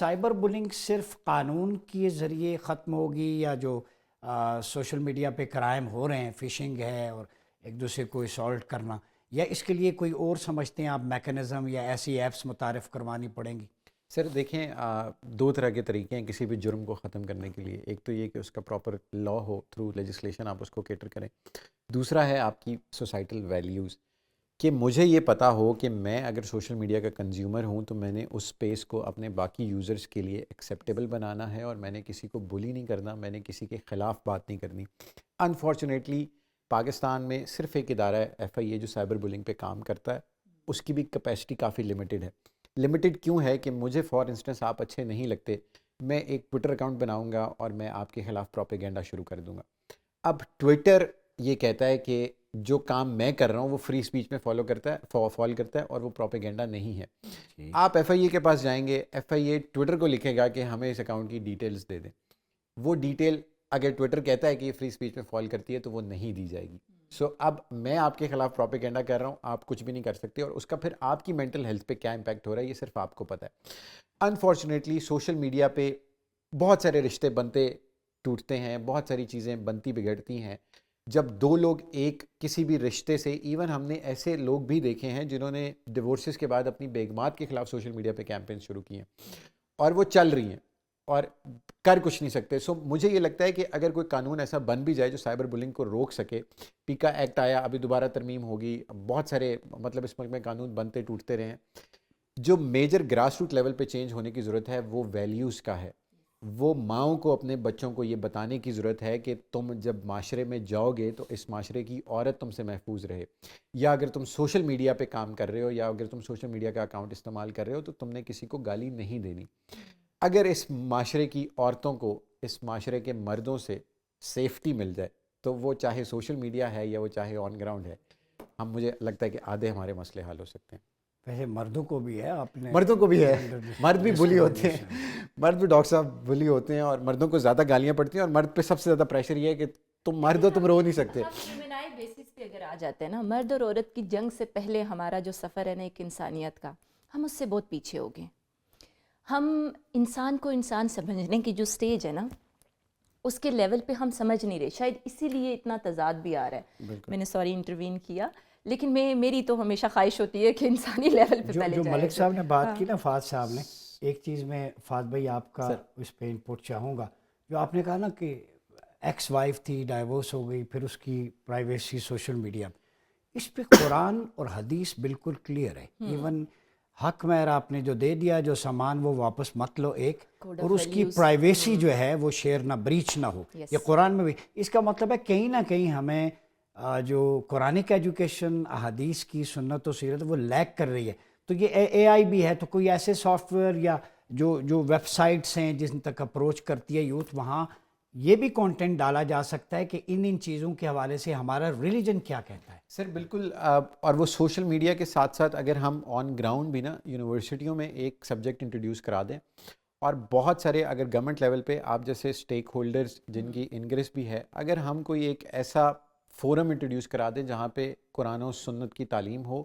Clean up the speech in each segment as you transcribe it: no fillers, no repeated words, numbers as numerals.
Cyber bullying صرف قانون کے ذریعے ختم ہوگی، یا جو سوشل میڈیا پہ کرائم ہو رہے ہیں، فشنگ ہے اور ایک دوسرے کو اسالٹ کرنا، یا اس کے لیے کوئی اور سمجھتے ہیں آپ میکنزم یا ایسی ایپس متعارف کروانی پڑیں گی؟ سر دیکھیں، دو طرح کے طریقے ہیں کسی بھی جرم کو ختم کرنے کے لیے. ایک تو یہ کہ اس کا پراپر لا ہو، تھرو لیجسلیشن آپ اس کو کیٹر کریں. دوسرا ہے آپ کی سوسائٹل ویلیوز، کہ مجھے یہ پتہ ہو کہ میں اگر سوشل میڈیا کا کنزیومر ہوں تو میں نے اس اسپیس کو اپنے باقی یوزرز کے لیے ایکسیپٹیبل بنانا ہے، اور میں نے کسی کو بلی نہیں کرنا، میں نے کسی کے خلاف بات نہیں کرنی. انفارچونیٹلی پاکستان میں صرف ایک ادارہ ہے FIA جو سائبر بلنگ پہ کام کرتا ہے. اس کی بھی کیپیسٹی کافی لمیٹڈ ہے. لمیٹڈ کیوں ہے کہ مجھے فار انسٹنس آپ اچھے نہیں لگتے، میں ایک ٹویٹر اکاؤنٹ بناؤں گا اور میں آپ کے خلاف پروپیگنڈا شروع کر دوں گا. اب ٹویٹر یہ کہتا ہے کہ جو کام میں کر رہا ہوں وہ فری اسپیچ میں فال کرتا ہے اور وہ پروپیگنڈا نہیں ہے. آپ FIA کے پاس جائیں گے، FIA ٹویٹر کو لکھے گا کہ ہمیں اس اکاؤنٹ کی ڈیٹیلز دے دیں. وہ ڈیٹیل اگر ٹویٹر کہتا ہے کہ یہ فری اسپیچ میں فال کرتی ہے تو وہ نہیں دی جائے گی. سو اب میں آپ کے خلاف پروپیگنڈا کر رہا ہوں، آپ کچھ بھی نہیں کر سکتے، اور اس کا پھر آپ کی مینٹل ہیلتھ پہ کیا امپیکٹ ہو رہا ہے یہ صرف آپ کو پتہ ہے. انفارچونیٹلی سوشل میڈیا پہ بہت سارے رشتے بنتے ٹوٹتے ہیں، بہت ساری چیزیں بنتی بگڑتی ہیں. جب دو لوگ ایک کسی بھی رشتے سے، ایون ہم نے ایسے لوگ بھی دیکھے ہیں جنہوں نے ڈیورسز کے بعد اپنی بیگمات کے خلاف سوشل میڈیا پہ کیمپین شروع کیے ہیں اور وہ چل رہی ہیں اور کر کچھ نہیں سکتے. سو مجھے یہ لگتا ہے کہ اگر کوئی قانون ایسا بن بھی جائے جو سائبر بلنگ کو روک سکے، پیکا ایکٹ آیا، ابھی دوبارہ ترمیم ہوگی، بہت سارے مطلب اس ملک میں قانون بنتے ٹوٹتے رہے ہیں. جو میجر گراس روٹ لیول پہ چینج ہونے کی ضرورت ہے وہ ویلیوز کا ہے. وہ ماؤں کو اپنے بچوں کو یہ بتانے کی ضرورت ہے کہ تم جب معاشرے میں جاؤ گے تو اس معاشرے کی عورت تم سے محفوظ رہے. یا اگر تم سوشل میڈیا پہ کام کر رہے ہو یا اگر تم سوشل میڈیا کا اکاؤنٹ استعمال کر رہے ہو تو تم نے کسی کو گالی نہیں دینی. اگر اس معاشرے کی عورتوں کو اس معاشرے کے مردوں سے سیفٹی مل جائے تو وہ چاہے سوشل میڈیا ہے یا وہ چاہے آن گراؤنڈ ہے، مجھے لگتا ہے کہ آدھے ہمارے مسئلے حل ہو سکتے ہیں. ویسے مردوں کو بھی ہے، آپ نے مردوں کو بھی ہے، مرد بھی بلی ہوتے ہیں، مرد بھی ڈاکٹر صاحب بلی ہوتے ہیں، اور مردوں کو زیادہ گالیاں پڑتی ہیں، اور مرد پہ سب سے زیادہ پریشر یہ ہے کہ تم مرد ہو، تم رو نہیں سکتے. ہم فیمنائی بیسس پہ اگر آ جاتے ہیں نا، مرد اور عورت کی جنگ سے پہلے ہمارا جو سفر ہے نا ایک انسانیت کا، ہم اس سے بہت پیچھے ہو گئے. ہم انسان کو انسان سمجھنے کی جو سٹیج ہے نا اس کے لیول پہ ہم سمجھ نہیں رہے، شاید اسی لیے اتنا تضاد بھی آ رہا ہے. میں نے سوری انٹروین کیا، لیکن میری تو ہمیشہ خواہش ہوتی ہے کہ انسانی لیول پہ پہلے جو جائے. ملک صاحب نے بات کی نا، فہد صاحب نے، ایک چیز میں فہد بھائی آپ کا اس پہ انپٹ چاہوں گا. جو آپ نے کہا نا کہ ایکس وائف تھی، ڈائیورس ہو گئی، پھر اس کی پرائیویسی سوشل میڈیا، اس پہ قرآن اور حدیث بالکل کلیئر ہے. ایون حق مہر آپ نے جو دے دیا، جو سامان وہ واپس مت لو ایک، اور اس کی پرائیویسی جو ہے وہ شیئر نہ، بریچ نہ ہو. یہ قرآن میں بھی. اس کا مطلب ہے کہیں نہ کہیں ہمیں جو قرآنک ایجوکیشن، احادیث کی سنت و سیرت وہ لیک کر رہی ہے. تو یہ AI بھی ہے، تو کوئی ایسے سافٹ ویئر یا جو ویب سائٹس ہیں جن تک اپروچ کرتی ہے یوتھ، وہاں یہ بھی کانٹینٹ ڈالا جا سکتا ہے کہ ان چیزوں کے حوالے سے ہمارا ریلیجن کیا کہتا ہے. سر بالکل. اور وہ سوشل میڈیا کے ساتھ ساتھ اگر ہم آن گراؤنڈ بھی نا یونیورسٹیوں میں ایک سبجیکٹ انٹروڈیوس کرا دیں، اور بہت سارے اگر گورنمنٹ لیول پہ آپ جیسے اسٹیک ہولڈرز جن کی انگریس بھی ہے، اگر ہم کوئی ایک ایسا فورم انٹروڈیوس کرا دیں جہاں پہ قرآن و سنت کی تعلیم ہو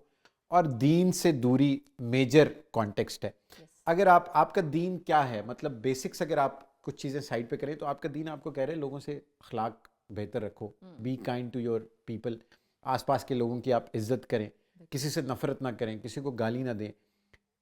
اور دین سے دوری میجر کانٹیکسٹ ہے. اگر آپ کا دین کیا ہے، مطلب بیسکس اگر آپ کچھ چیزیں سائڈ پہ کریں تو آپ کا دین آپ کو کہہ رہے ہیں لوگوں سے اخلاق بہتر رکھو، be kind to your people, آس پاس کے لوگوں کی آپ عزت کریں، کسی سے نفرت نہ کریں، کسی کو گالی نہ دیں.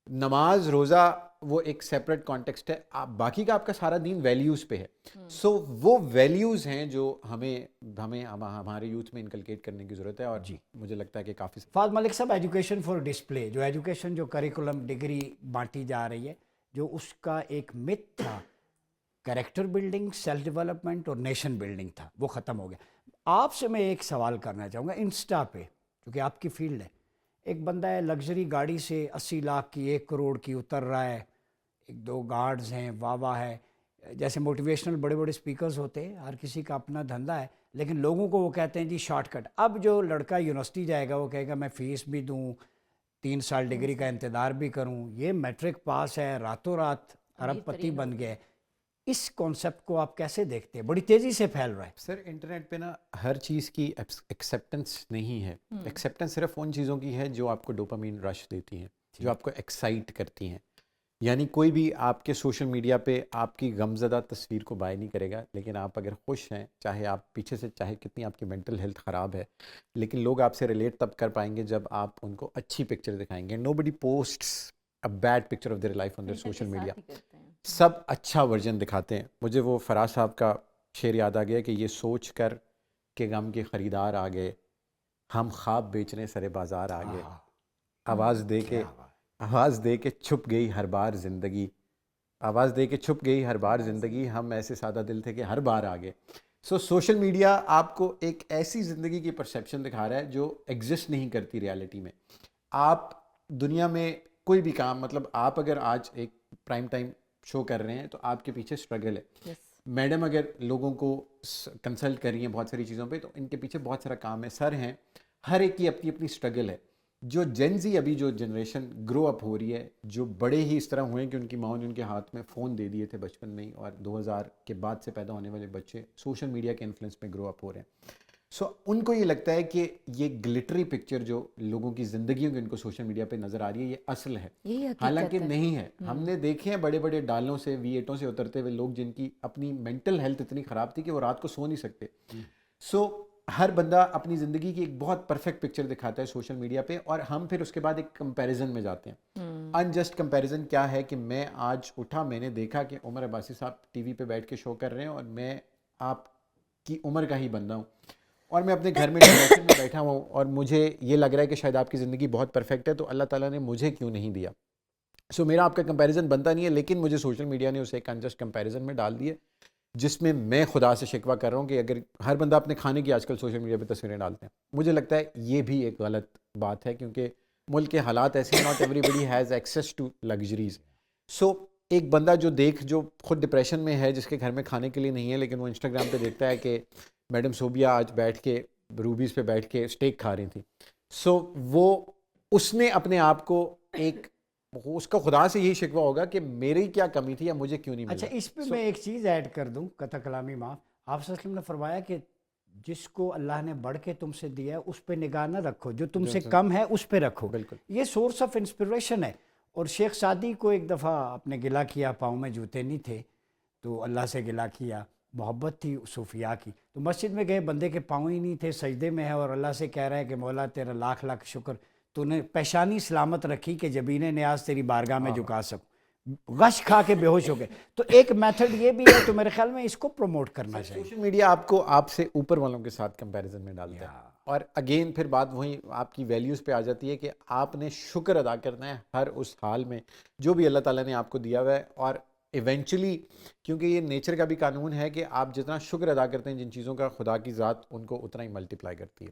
نماز روزہ وہ ایک سیپریٹ کانٹیکسٹ ہے، باقی کا آپ کا سارا دین ویلیوز پہ ہے. سو وہ ویلیوز ہیں جو ہمیں ہمارے یوتھ میں انکلکیٹ کرنے کی ضرورت ہے. اور مجھے لگتا ہے کہ کافی. فہد ملک صاحب، ایجوکیشن فار ڈسپلے، جو ایجوکیشن جو کریکولم ڈگری بانٹی جا رہی ہے، جو اس کا ایک مت تھا کریکٹر بلڈنگ، سیلف ڈیولپمنٹ اور نیشن بلڈنگ تھا، وہ ختم ہو گیا. آپ سے میں ایک سوال کرنا چاہوں گا انسٹا پہ، کیونکہ آپ کی فیلڈ ہے. ایک بندہ ہے لگژری گاڑی سے 80 لاکھ کی، 1 کروڑ کی اتر رہا ہے، 1-2 گارڈز ہیں، واہ ہے. جیسے موٹیویشنل بڑے بڑے سپیکرز ہوتے ہیں، ہر کسی کا اپنا دھندا ہے، لیکن لوگوں کو وہ کہتے ہیں جی شارٹ کٹ. اب جو لڑکا یونیورسٹی جائے گا وہ کہے گا میں فیس بھی دوں، 3 سال ڈگری کا انتظار بھی کروں، یہ میٹرک پاس ہے، راتوں رات ارب پتی بن گئے. اس کانسیپٹ کو آپ کیسے دیکھتے ہیں؟ بڑی تیزی سے پھیل رہا ہے. سر انٹرنیٹ پہ نا ہر چیز کی ایکسیپٹنس نہیں ہے. ایکسیپٹنس صرف ان چیزوں کی ہے جو آپ کو ڈوپامین رش دیتی ہیں، جو آپ کو ایکسائٹ کرتی ہیں. یعنی کوئی بھی آپ کے سوشل میڈیا پہ آپ کی غمزدہ تصویر کو بائی نہیں کرے گا، لیکن آپ اگر خوش ہیں، چاہے آپ پیچھے سے چاہے کتنی آپ کی مینٹل ہیلتھ خراب ہے، لیکن لوگ آپ سے ریلیٹ تب کر پائیں گے جب آپ ان کو اچھی پکچر دکھائیں گے. Nobody posts a bad picture of their life on their social media. سب اچھا ورژن دکھاتے ہیں. مجھے وہ فراز صاحب کا شعر یاد آ گیا کہ یہ سوچ کر کہ غم کے خریدار آ گئے، ہم خواب بیچنے سرے بازار آ گئے، آواز دے کے چھپ گئی ہر بار زندگی، آواز دے کے چھپ گئی ہر بار زندگی، ہم ایسے سادہ دل تھے کہ ہر بار آ گئے. سو سوشل میڈیا آپ کو ایک ایسی زندگی کی پرسیپشن دکھا رہا ہے جو ایگزسٹ نہیں کرتی ریالٹی میں. آپ دنیا میں کوئی بھی کام، مطلب آپ اگر آج ایک پرائم ٹائم شو کر رہے ہیں تو آپ کے پیچھے اسٹرگل ہے. میڈم اگر لوگوں کو کنسلٹ کر رہی ہیں بہت ساری چیزوں پہ تو ان کے پیچھے بہت سارا کام ہے. سر ہیں، ہر ایک کی اپنی اپنی اسٹرگل ہے. جو جین زی ابھی جو جنریشن گرو اپ ہو رہی ہے، جو بڑے ہی اس طرح ہوئے ہیں کہ ان کی ماں نے ان کے ہاتھ میں فون دے دیے تھے بچپن میں ہی، اور 2000 کے بعد سے پیدا ہونے والے بچے سوشل میڈیا کے انفلوئنس میں گرو اپ ہو رہے ہیں. سو ان کو یہ لگتا ہے کہ یہ گلٹری پکچر جو لوگوں کی زندگیوں کی ان کو سوشل میڈیا پہ نظر آ رہی ہے یہ اصل ہے، حالانکہ نہیں ہے. ہم نے دیکھے ہیں بڑے بڑے ڈالوں سے V8 سے اترتے ہوئے لوگ جن کی اپنی مینٹل ہیلتھ اتنی خراب تھی کہ وہ رات کو سو نہیں سکتے. سو ہر بندہ اپنی زندگی کی ایک بہت پرفیکٹ پکچر دکھاتا ہے سوشل میڈیا پہ، اور ہم پھر اس کے بعد ایک کمپیریزن میں جاتے ہیں. انجسٹ کمپیریزن کیا ہے کہ میں آج اٹھا، میں نے دیکھا کہ عمر عباسی صاحب ٹی وی پہ بیٹھ کے شو کر رہے ہیں اور میں آپ کی عمر کا ہی بندہ ہوں، اور میں اپنے گھر میں ڈپریشن میں بیٹھا ہوں اور مجھے یہ لگ رہا ہے کہ شاید آپ کی زندگی بہت پرفیکٹ ہے تو اللہ تعالیٰ نے مجھے کیوں نہیں دیا. سو میرا آپ کا کمپیریزن بنتا نہیں ہے، لیکن مجھے سوشل میڈیا نے اسے ایک انجسٹ کمپیریزن میں ڈال دیے، جس میں خدا سے شکوہ کر رہا ہوں کہ اگر ہر بندہ اپنے کھانے کی آج کل سوشل میڈیا پہ تصویریں ڈالتے ہیں، مجھے لگتا ہے یہ بھی ایک غلط بات ہے، کیونکہ ملک کے حالات ایسے ہیں، not everybody has access to luxuries. So ایک بندہ جو خود ڈپریشن میں ہے، جس کے گھر میں کھانے کے لیے نہیں ہے، لیکن وہ انسٹاگرام پہ دیکھتا ہے کہ میڈم صوبیہ آج بیٹھ کے روبیز پہ بیٹھ کے اسٹیک کھا رہی تھی. سو وہ اس نے اپنے آپ کو ایک، اس کا خدا سے یہی شکوہ ہوگا کہ میری کیا کمی تھی یا مجھے کیوں نہیں ملا. اچھا، اس پہ میں ایک چیز ایڈ کر دوں، قطع کلامی معاف. آپ صلی اللہ علیہ وسلم نے فرمایا کہ جس کو اللہ نے بڑھ کے تم سے دیا ہے اس پہ نگاہ نہ رکھو، جو تم سے کم ہے اس پہ رکھو. بالکل یہ سورس آف انسپریشن ہے. اور شیخ سعدی کو ایک دفعہ اپنے گلا کیا، پاؤں میں جوتے نہیں تھے تو اللہ سے گلا کیا، محبت تھی صوفیاء کی. تو مسجد میں گئے، بندے کے پاؤں ہی نہیں تھے، سجدے میں ہے اور اللہ سے کہہ رہا ہے کہ مولا تیرا لاکھ لاکھ شکر، تو نے پیشانی سلامت رکھی کہ جبین نیاز تیری بارگاہ میں جھکا سکوں. غش کھا کے بے ہوش ہو گئے. تو ایک میتھڈ یہ بھی ہے، تو میرے خیال میں اس کو پروموٹ کرنا چاہیے. سوشل میڈیا آپ کو آپ سے اوپر والوں کے ساتھ کمپیریزن میں ڈالتا ہے، اور اگین پھر بات وہیں آپ کی ویلیوز پہ آ جاتی ہے کہ آپ نے شکر ادا کرنا ہے ہر اس حال میں جو بھی اللہ تعالیٰ نے آپ کو دیا ہوا ہے. اور ایونچولی، کیونکہ یہ نیچر کا بھی قانون ہے کہ آپ جتنا شکر ادا کرتے ہیں جن چیزوں کا، خدا کی ذات ان کو اتنا ہی ملٹیپلائی کرتی ہے.